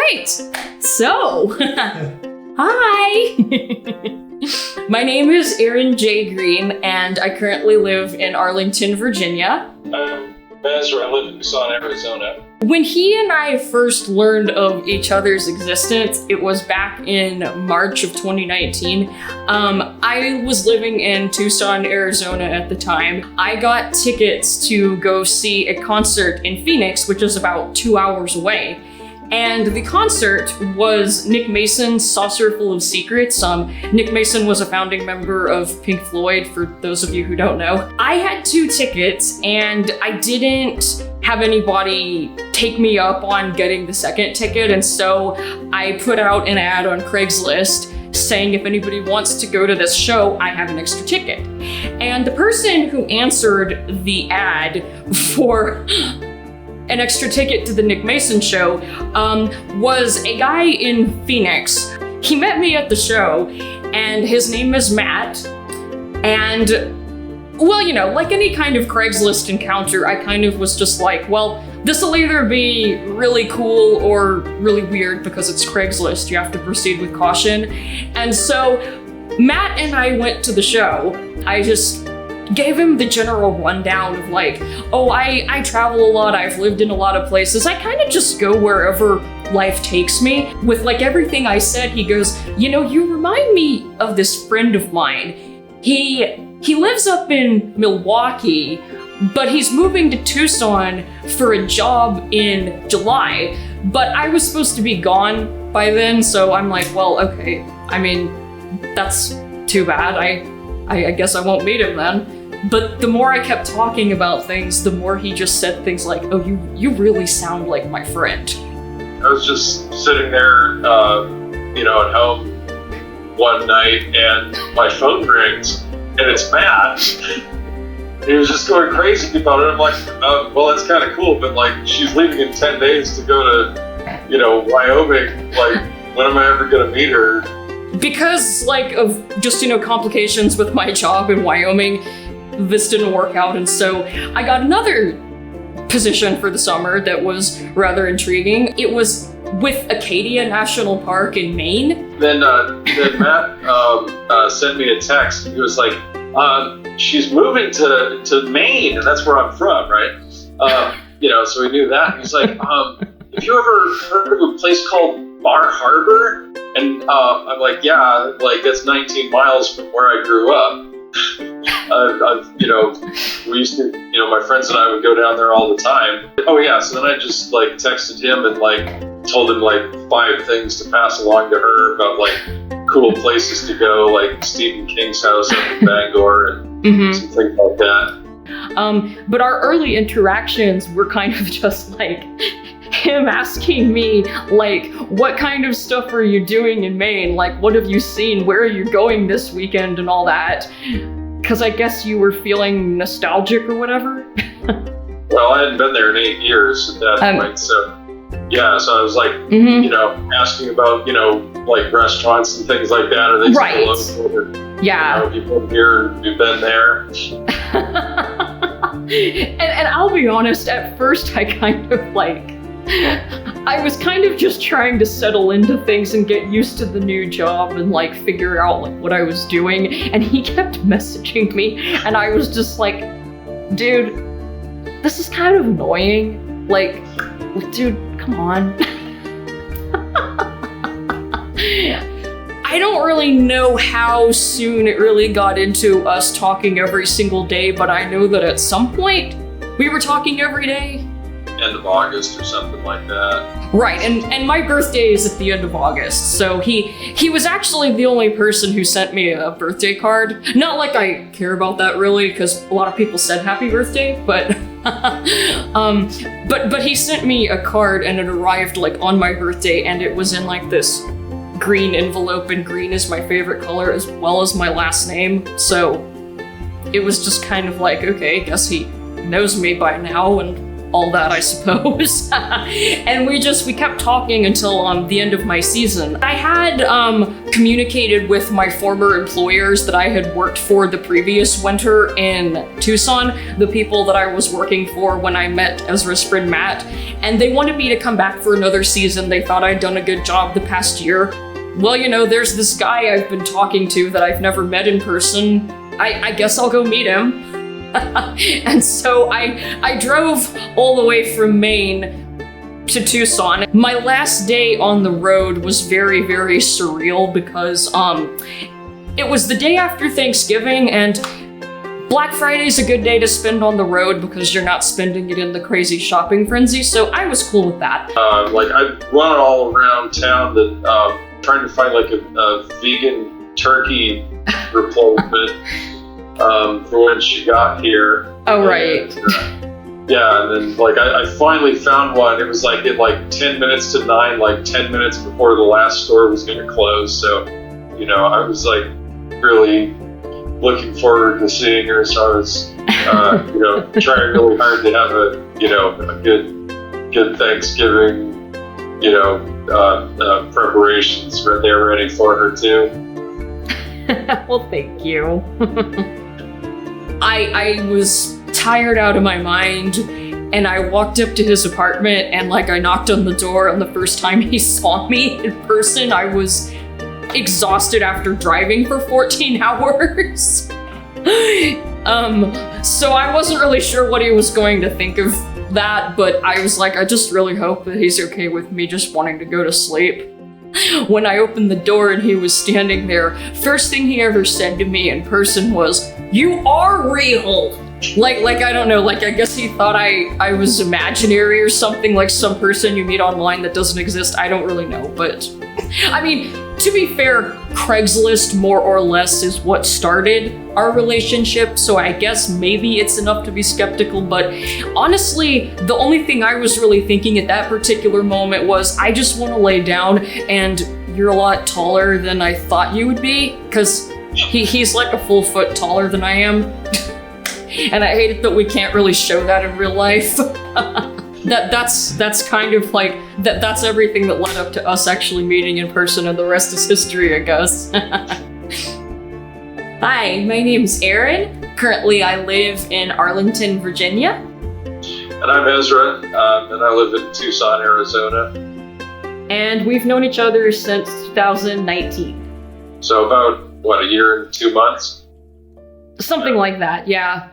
right. So, hi. My name is Erin J. Green, and I currently live in Arlington, Virginia. I'm Ezra. I live in Tucson, Arizona. When he and I first learned of each other's existence, it was back in March of 2019. I was living in Tucson, Arizona at the time. I got tickets to go see a concert in Phoenix, which is about 2 hours away. And the concert was Nick Mason's Saucer Full of Secrets. Nick Mason was a founding member of Pink Floyd, for those of you who don't know. I had 2 tickets, and I didn't have anybody take me up on getting the second ticket, and so I put out an ad on Craigslist saying if anybody wants to go to this show, I have an extra ticket. And the person who answered the ad for an extra ticket to the Nick Mason show was a guy in Phoenix. He met me at the show, and his name is Matt. And, well, you know, like any kind of Craigslist encounter, I kind of was just like, well, this will either be really cool or really weird because it's Craigslist. You have to proceed with caution. And so Matt and I went to the show. I just gave him the general rundown of like, oh, I travel a lot, I've lived in a lot of places, I kind of just go wherever life takes me. With like everything I said, he goes, you know, you remind me of this friend of mine. He lives up in Milwaukee, but he's moving to Tucson for a job in July, but I was supposed to be gone by then, so I'm like, well, okay, I mean, that's too bad. I guess I won't meet him then. But the more I kept talking about things, the more he just said things like, oh, you really sound like my friend. I was just sitting there, at home one night, and my phone rings, and it's Matt. He was just going crazy about it. I'm like, well, that's kind of cool, but like, she's leaving in 10 days to go to, Wyoming. Like, when am I ever going to meet her? Because, like, of just, complications with my job in Wyoming, this didn't work out, and so I got another position for the summer that was rather intriguing. It was with Acadia National Park in Maine. Then Matt sent me a text. He was like, she's moving to Maine, and that's where I'm from, right? So we knew that. He's like, have you ever heard of a place called Bar Harbor? And I'm like, yeah, like that's 19 miles from where I grew up. We used to, my friends and I would go down there all the time. Oh yeah, so then I just like texted him and like told him like 5 things to pass along to her about like cool places to go, like Stephen King's house up in Bangor and some things like that. But our early interactions were kind of just like him asking me, like, what kind of stuff are you doing in Maine? Like, what have you seen? Where are you going this weekend and all that? Because I guess you were feeling nostalgic or whatever. Well, I hadn't been there in 8 years at that point, so yeah, so I was like, asking about, like restaurants and things like that. Are they still open? Yeah. Have you been here? Have you been there? and I'll be honest, at first I kind of like, I was kind of just trying to settle into things and get used to the new job and like figure out like what I was doing, and he kept messaging me, and I was just like, dude, this is kind of annoying. Like, dude, come on. I don't really know how soon it really got into us talking every single day, but I know that at some point we were talking every day. End of August or something like that. Right, and my birthday is at the end of August, so he was actually the only person who sent me a birthday card. Not like I care about that really, because a lot of people said happy birthday, but but he sent me a card, and it arrived like on my birthday, and it was in like this green envelope, and green is my favorite color as well as my last name, so it was just kind of like, okay, I guess he knows me by now, and all that, I suppose. And we kept talking until the end of my season. I had communicated with my former employers that I had worked for the previous winter in Tucson, the people that I was working for when I met Ezra's friend Matt, and they wanted me to come back for another season. They thought I'd done a good job the past year. Well, there's this guy I've been talking to that I've never met in person. I guess I'll go meet him. And so I drove all the way from Maine to Tucson. My last day on the road was very, very surreal because it was the day after Thanksgiving, and Black Friday's a good day to spend on the road because you're not spending it in the crazy shopping frenzy, so I was cool with that. I run all around town trying to find a vegan turkey replacement for when she got here. Oh, right. And then I finally found one. It was at 10 minutes to 9, 10 minutes before the last store was going to close. So, I was really looking forward to seeing her. So I was, trying really hard to have a good Thanksgiving, preparations there ready for her too. Well, thank you. I was tired out of my mind, and I walked up to his apartment and I knocked on the door, and the first time he saw me in person, I was exhausted after driving for 14 hours. So I wasn't really sure what he was going to think of that, but I was I just really hope that he's okay with me just wanting to go to sleep. When I opened the door and he was standing there, first thing he ever said to me in person was, "You are real!" I don't know, I guess he thought I was imaginary or something, some person you meet online that doesn't exist. I don't really know, but I mean, to be fair, Craigslist more or less is what started our relationship, so I guess maybe it's enough to be skeptical, but honestly, the only thing I was really thinking at that particular moment was, I just want to lay down, and you're a lot taller than I thought you would be, because he's a full foot taller than I am. And I hate it that we can't really show that in real life. That's kind of that's everything that led up to us actually meeting in person, and the rest is history, I guess. Hi, my name's Erin. Currently, I live in Arlington, Virginia. And I'm Ezra, and I live in Tucson, Arizona. And we've known each other since 2019. So about, a year and 2 months? Something like that, yeah.